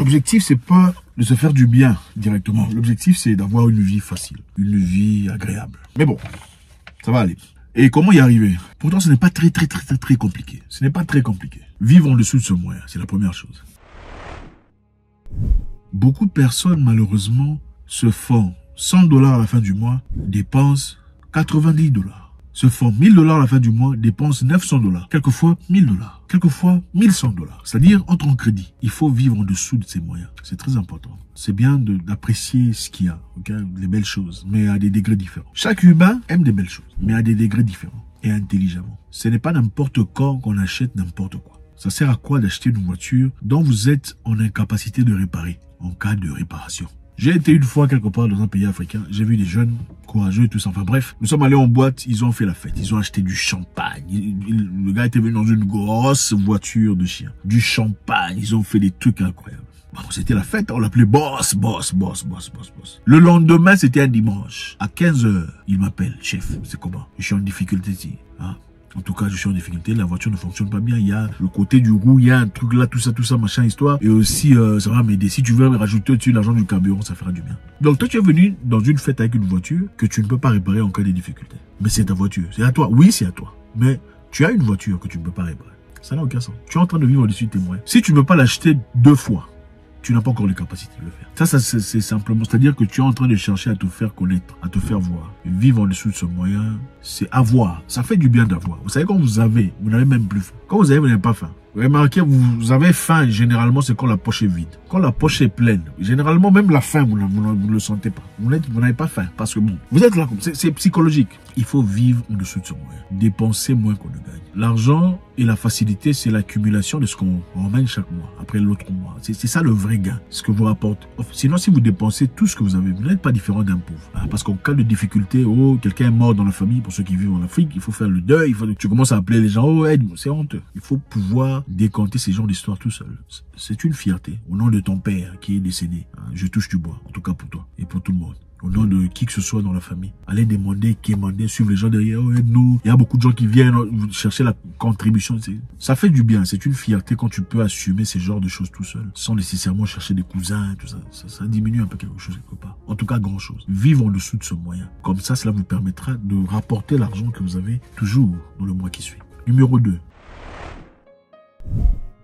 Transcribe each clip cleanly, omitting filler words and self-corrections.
l'objectif, c'est pas de se faire du bien directement. L'objectif, c'est d'avoir une vie facile, une vie agréable. Mais bon, ça va aller. Et comment y arriver? Pourtant, ce n'est pas très compliqué. Ce n'est pas très compliqué. Vivre en dessous de ce moyen, c'est la première chose. Beaucoup de personnes, malheureusement, se font 100 $ à la fin du mois, dépensent 90 $. Se font 1000 $ à la fin du mois, dépensent 900 $. Quelquefois 1000 $. Quelquefois 1100 $. C'est-à-dire, entre en crédit. Il faut vivre en dessous de ces moyens. C'est très important. C'est bien d'apprécier ce qu'il y a, okay? Les belles choses, mais à des degrés différents. Chaque humain aime des belles choses, mais à des degrés différents et intelligemment. Ce n'est pas n'importe quand qu'on achète n'importe quoi. Ça sert à quoi d'acheter une voiture dont vous êtes en incapacité de réparer en cas de réparation? J'ai été une fois quelque part dans un pays africain, j'ai vu des jeunes courageux et tout ça. Enfin bref, nous sommes allés en boîte, ils ont fait la fête, ils ont acheté du champagne. Le gars était venu dans une grosse voiture de chien. Du champagne, ils ont fait des trucs incroyables. Bon, c'était la fête, on l'appelait boss. Le lendemain, c'était un dimanche. À 15 h, il m'appelle, chef, c'est comment? Je suis en difficulté ici. Hein? En tout cas, je suis en difficulté, la voiture ne fonctionne pas bien, il y a le côté du roue, il y a un truc là, tout ça, machin, histoire. Et aussi, ça va m'aider. Si tu veux rajouter au-dessus l'argent du carburant, ça fera du bien. Donc toi, tu es venu dans une fête avec une voiture que tu ne peux pas réparer en cas de difficulté. Mais c'est ta voiture, c'est à toi. Oui, c'est à toi. Mais tu as une voiture que tu ne peux pas réparer. Ça n'a aucun sens. Tu es en train de vivre au-dessus de tes moyens. Si tu ne peux pas l'acheter 2 fois, tu n'as pas encore les capacités de le faire. Ça c'est simplement, c'est-à-dire que tu es en train de chercher à te faire connaître, à te faire voir. Vivre en dessous de ce moyen, c'est avoir. Ça fait du bien d'avoir. Vous savez, quand vous avez, vous n'avez même plus faim. Quand vous avez, vous n'avez pas faim. Vous remarquez, vous avez faim, généralement, c'est quand la poche est vide. Quand la poche est pleine, généralement, même la faim, vous ne le sentez pas. Vous n'avez pas faim. Parce que bon, vous êtes là, c'est psychologique. Il faut vivre en dessous de ce moyen. Dépenser moins qu'on ne gagne. L'argent et la facilité, c'est l'accumulation de ce qu'on ramène chaque mois, après l'autre mois. C'est ça le vrai gain, ce que vous rapporte. Sinon, si vous dépensez tout ce que vous avez, vous n'êtes pas différent d'un pauvre. Hein, parce qu'en cas de difficulté, oh, quelqu'un est mort dans la famille, pour ceux qui vivent en Afrique, il faut faire le deuil, tu commences à appeler les gens, oh, aide-moi, c'est honteux. Il faut pouvoir décanter ces genres d'histoires tout seul. C'est une fierté, au nom de ton père qui est décédé. Hein, je touche du bois, en tout cas pour toi et pour tout le monde. Au nom de qui que ce soit dans la famille. Allez demander, quémander, suivre les gens derrière, oh, aide-nous. Il y a beaucoup de gens qui viennent chercher la contribution. Ça fait du bien, c'est une fierté quand tu peux assumer ces genres de choses tout seul, sans nécessairement chercher des cousins, tout ça. Ça diminue un peu quelque chose quelque part. En tout cas, grand chose. Vivre en dessous de ce moyen. Comme ça, cela vous permettra de rapporter l'argent que vous avez toujours dans le mois qui suit. Numéro 2.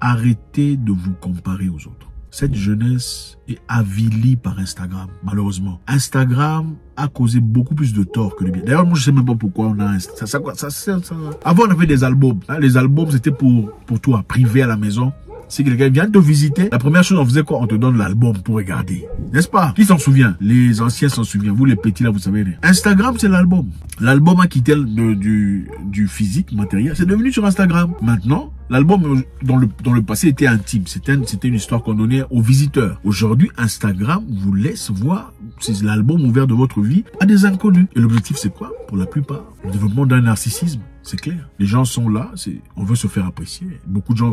Arrêtez de vous comparer aux autres. Cette jeunesse est avilie par Instagram, malheureusement. Instagram a causé beaucoup plus de tort que de bien. D'ailleurs, moi, je sais même pas pourquoi on a Instagram. Avant, on avait des albums. Hein, les albums, c'était pour toi, privé à la maison. Si quelqu'un vient te visiter, la première chose, on faisait quoi? On te donne l'album pour regarder. N'est-ce pas? Qui s'en souvient? Les anciens s'en souviennent. Vous, les petits, là, vous savez rien. Instagram, c'est l'album. L'album a quitté du physique, matériel. C'est devenu sur Instagram. Maintenant, l'album, dans le passé, était intime. C'était une histoire qu'on donnait aux visiteurs. Aujourd'hui, Instagram vous laisse voir l'album ouvert de votre vie à des inconnus. Et l'objectif, c'est quoi? Pour la plupart, le développement d'un narcissisme. C'est clair. Les gens sont là, on veut se faire apprécier. Beaucoup de gens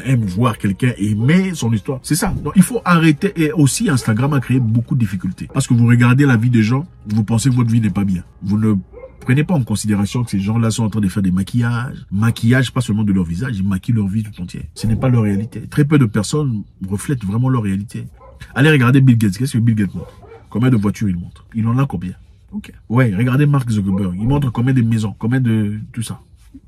aiment voir quelqu'un aimer son histoire. C'est ça. Donc, il faut arrêter. Et aussi, Instagram a créé beaucoup de difficultés. Parce que vous regardez la vie des gens, vous pensez que votre vie n'est pas bien. Vous ne prenez pas en considération que ces gens-là sont en train de faire des maquillages. Maquillage, pas seulement de leur visage, ils maquillent leur vie tout entière. Ce n'est pas leur réalité. Très peu de personnes reflètent vraiment leur réalité. Allez regarder Bill Gates. Qu'est-ce que Bill Gates montre? Combien de voitures il montre? Il en a combien? Ok. Ouais, regardez Mark Zuckerberg. Il montre combien de maisons, combien de tout ça.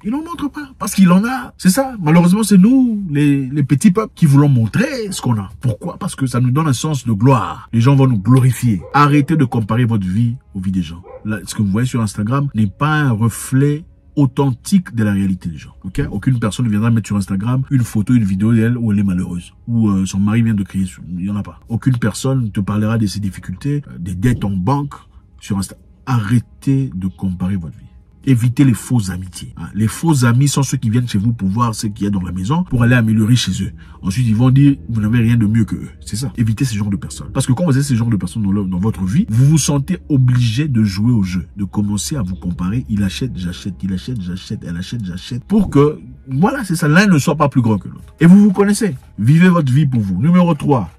Il n'en montre pas. Parce qu'il en a. C'est ça. Malheureusement, c'est nous, les petits peuples, qui voulons montrer ce qu'on a. Pourquoi? Parce que ça nous donne un sens de gloire. Les gens vont nous glorifier. Arrêtez de comparer votre vie aux vies des gens. Là, ce que vous voyez sur Instagram n'est pas un reflet authentique de la réalité des gens. Ok? Aucune personne ne viendra mettre sur Instagram une photo, une vidéo d'elle où elle est malheureuse. Où son mari vient de crier. Il n'y en a pas. Aucune personne te parlera de ses difficultés, des dettes en banque sur Instagram. Arrêtez de comparer votre vie. Évitez les fausses amitiés. Les faux amis sont ceux qui viennent chez vous pour voir ce qu'il y a dans la maison, pour aller améliorer chez eux. Ensuite, ils vont dire, vous n'avez rien de mieux que eux. C'est ça. Évitez ce genre de personnes. Parce que quand vous avez ce genre de personnes dans votre vie, vous vous sentez obligé de jouer au jeu, de commencer à vous comparer. Il achète, j'achète, il achète, j'achète, elle achète, j'achète. Pour que, voilà, c'est ça, l'un ne soit pas plus grand que l'autre. Et vous vous connaissez. Vivez votre vie pour vous. Numéro 3.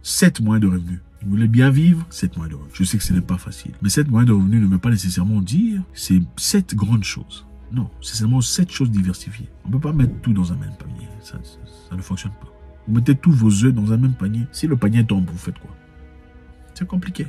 7 moyens de revenus. Vous voulez bien vivre, 7 moyens de revenus. Je sais que ce n'est pas facile. Mais 7 moyens de revenus ne veut pas nécessairement dire c'est 7 grandes choses. Non, c'est seulement 7 choses diversifiées. On ne peut pas mettre tout dans un même panier. Ça ne fonctionne pas. Vous mettez tous vos œufs dans un même panier. Si le panier tombe, vous faites quoi? C'est compliqué.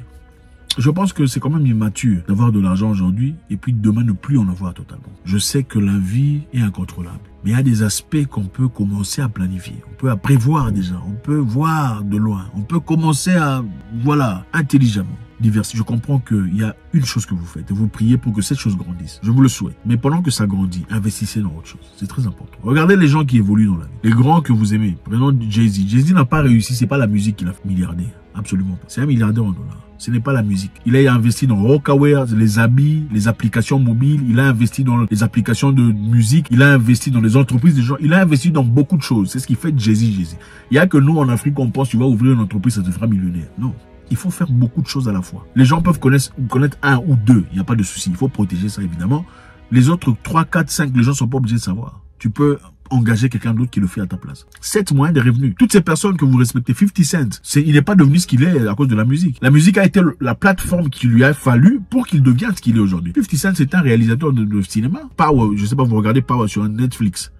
Je pense que c'est quand même immature d'avoir de l'argent aujourd'hui et puis demain ne plus en avoir totalement. Je sais que la vie est incontrôlable. Mais il y a des aspects qu'on peut commencer à planifier. On peut prévoir déjà. On peut voir de loin. On peut commencer à, voilà, intelligemment. Diversifier. Je comprends qu'il y a une chose que vous faites et vous priez pour que cette chose grandisse. Je vous le souhaite. Mais pendant que ça grandit, investissez dans autre chose. C'est très important. Regardez les gens qui évoluent dans la vie. Les grands que vous aimez. Prenons Jay-Z. Jay-Z n'a pas réussi. C'est pas la musique qui l'a fait milliardaire. Absolument pas. C'est un milliardaire en dollars. Ce n'est pas la musique. Il a investi dans Rockaware, les habits, les applications mobiles. Il a investi dans les applications de musique. Il a investi dans les entreprises des gens. Il a investi dans beaucoup de choses. C'est ce qui fait Jay-Z. Il y a que nous, en Afrique, on pense tu vas ouvrir une entreprise, ça te fera millionnaire. Non. Il faut faire beaucoup de choses à la fois. Les gens peuvent connaître un ou deux. Il n'y a pas de souci. Il faut protéger ça, évidemment. Les autres 3, 4, 5, les gens ne sont pas obligés de savoir. Tu peux engager quelqu'un d'autre qui le fait à ta place. 7 moyens de revenus. Toutes ces personnes que vous respectez, 50 Cent, il n'est pas devenu ce qu'il est à cause de la musique. La musique a été la plateforme qu'il lui a fallu pour qu'il devienne ce qu'il est aujourd'hui. 50 Cent, c'est un réalisateur de cinéma. Power, je sais pas, vous regardez Power sur Netflix.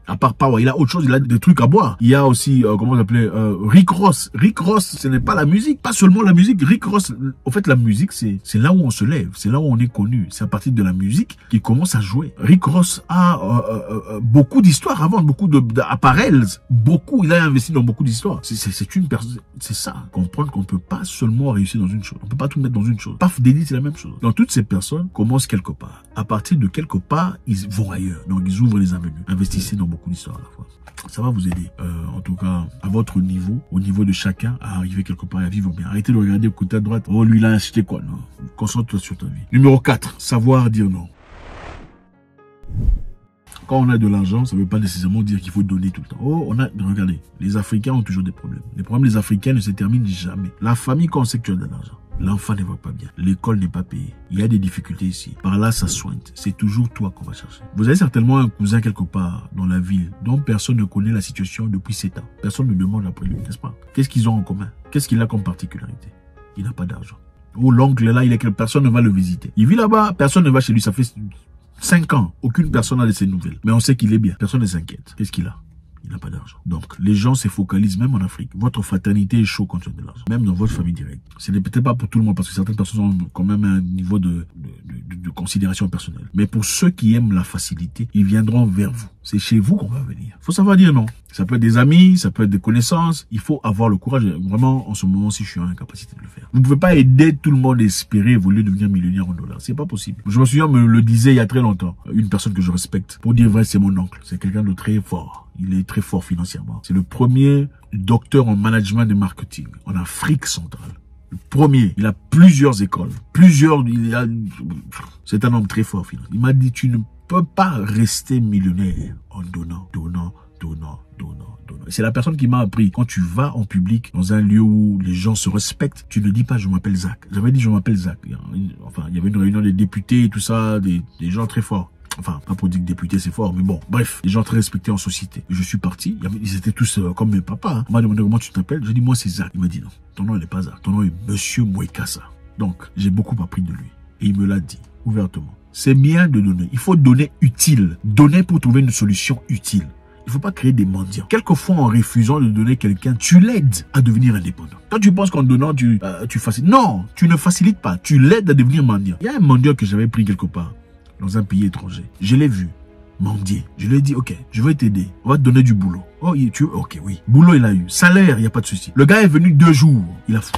À part Power, il a autre chose, il a des trucs à boire. Il y a aussi, comment on appelait, Rick Ross. Rick Ross, ce n'est pas la musique, pas seulement la musique. Rick Ross, au fait, la musique, c'est là où on se lève, c'est là où on est connu. C'est à partir de la musique qu'il commence à jouer. Rick Ross a beaucoup d'histoires avant, beaucoup d'appareils, beaucoup. Il a investi dans beaucoup d'histoires. C'est une personne, c'est ça. Comprendre qu'on ne peut pas seulement réussir dans une chose. On peut pas tout mettre dans une chose. Paf, Diddy, c'est la même chose. Donc toutes ces personnes commencent quelque part. À partir de quelque part, ils vont ailleurs. Donc ils ouvrent les avenues. Investissez dans beaucoup d'histoires à la fois. Ça va vous aider, en tout cas, à votre niveau, au niveau de chacun, à arriver quelque part et à vivre bien. Arrêtez de regarder au côté à droite. Oh, lui, il a acheté quoi? Non. Concentre-toi sur ta vie. Numéro 4, savoir dire non. Quand on a de l'argent, ça ne veut pas nécessairement dire qu'il faut donner tout le temps. Oh, regardez, les Africains ont toujours des problèmes. Les problèmes des Africains ne se terminent jamais. La famille, quand on sait que tu as de l'argent, l'enfant ne va pas bien. L'école n'est pas payée. Il y a des difficultés ici. Par là, ça soigne. C'est toujours toi qu'on va chercher. Vous avez certainement un cousin quelque part dans la ville dont personne ne connaît la situation depuis 7 ans. Personne ne demande après lui, n'est-ce pas? Qu'est-ce qu'ils ont en commun? Qu'est-ce qu'il a comme particularité? Il n'a pas d'argent. Oh, l'oncle est là, personne ne va le visiter. Il vit là-bas, personne ne va chez lui. Ça fait 5 ans. Aucune personne n'a de ses nouvelles. Mais on sait qu'il est bien. Personne ne s'inquiète. Qu'est-ce qu'il a? Il n'a pas d'argent. Donc, les gens se focalisent même en Afrique. Votre fraternité est chaud quand tu as de l'argent. Même dans votre famille directe. Ce n'est peut-être pas pour tout le monde parce que certaines personnes ont quand même un niveau de considération personnelle. Mais pour ceux qui aiment la facilité, ils viendront vers vous. C'est chez vous qu'on va venir. Il faut savoir dire non. Ça peut être des amis, ça peut être des connaissances. Il faut avoir le courage. Vraiment, en ce moment-ci, je suis en incapacité de le faire. Vous ne pouvez pas aider tout le monde à espérer évoluer, devenir millionnaire en dollars. C'est pas possible. Je me souviens, me le disait il y a très longtemps. Une personne que je respecte. Pour dire vrai, c'est mon oncle. C'est quelqu'un de très fort. Il est très fort financièrement. C'est le premier docteur en management de marketing en Afrique centrale. Le premier. Il a plusieurs écoles. C'est un homme très fort financièrement. Il m'a dit, tu ne peux pas rester millionnaire en donnant. C'est la personne qui m'a appris. Quand tu vas en public, dans un lieu où les gens se respectent, tu ne dis pas je m'appelle Zach. J'avais dit je m'appelle Zach. Enfin, il y avait une réunion des députés et tout ça, des gens très forts. Enfin, pas pour dire que député c'est fort, mais bon, bref, des gens très respectés en société. Et je suis parti, ils étaient tous comme mes papas. Hein. On m'a demandé comment tu t'appelles. J'ai dit moi c'est Zach. Il m'a dit non, ton nom il n'est pas Zach, ton nom est Monsieur Mwekasa. Donc, j'ai beaucoup appris de lui. Et il me l'a dit ouvertement. C'est bien de donner. Il faut donner utile. Donner pour trouver une solution utile. Il ne faut pas créer des mendiants. Quelquefois, en refusant de donner quelqu'un, tu l'aides à devenir indépendant. Quand tu penses qu'en donnant, tu facilites. Non, tu ne facilites pas. Tu l'aides à devenir mendiant. Il y a un mendiant que j'avais pris quelque part, dans un pays étranger. Je l'ai vu, mendier. Je lui ai dit, ok, je vais t'aider. On va te donner du boulot. Oh, tu veux? Ok, oui. Boulot, il a eu. Salaire, il n'y a pas de souci. Le gars est venu 2 jours. Il a fou.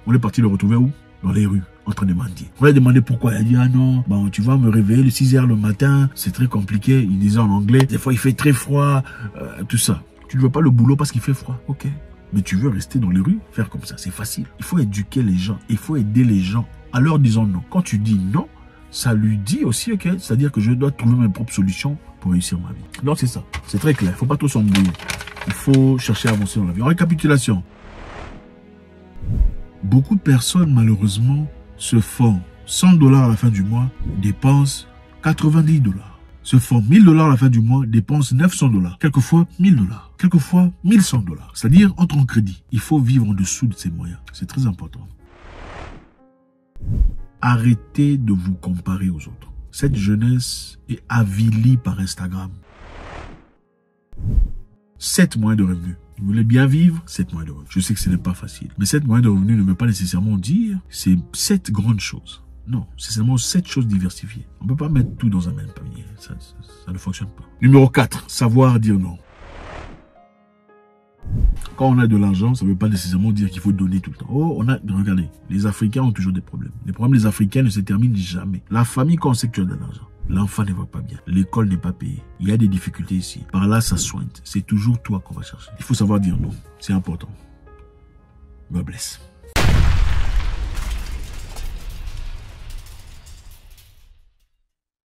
On est parti le retrouver où? Dans les rues, en train de mendier. On lui a demandé pourquoi. Il a dit, ah non, bon, tu vas me réveiller le 6 h le matin. C'est très compliqué. Il disait en anglais. Des fois, il fait très froid. Tout ça. Tu ne veux pas le boulot parce qu'il fait froid. Ok. Mais tu veux rester dans les rues? Faire comme ça, c'est facile. Il faut éduquer les gens. Il faut aider les gens en leur disant non. Quand tu dis non, ça lui dit aussi, ok, c'est-à-dire que je dois trouver mes propres solutions pour réussir ma vie. Donc c'est ça. C'est très clair. Il ne faut pas trop s'embrouiller. Il faut chercher à avancer dans la vie. En récapitulation. Beaucoup de personnes, malheureusement, se font 100 $ à la fin du mois, dépensent 90 $. Se font 1000 $ à la fin du mois, dépensent 900 $. Quelquefois 1000 $. Quelquefois 1100 $. C'est-à-dire, entre en crédit. Il faut vivre en dessous de ses moyens. C'est très important. Arrêtez de vous comparer aux autres. Cette jeunesse est avilie par Instagram. 7 moyens de revenus. Vous voulez bien vivre, 7 moyens de revenus. Je sais que ce n'est pas facile. Mais 7 moyens de revenus ne veut pas nécessairement dire c'est 7 grandes choses. Non, c'est seulement 7 choses diversifiées. On ne peut pas mettre tout dans un même panier. Ça ne fonctionne pas. Numéro 4, savoir dire non. Quand on a de l'argent, ça ne veut pas nécessairement dire qu'il faut donner tout le temps. Oh, regardez, les Africains ont toujours des problèmes. Les problèmes des Africains ne se terminent jamais. La famille, quand on sait que tu as de l'argent, l'enfant ne va pas bien. L'école n'est pas payée. Il y a des difficultés ici. Par là, ça soigne. C'est toujours toi qu'on va chercher. Il faut savoir dire non. C'est important. God bless.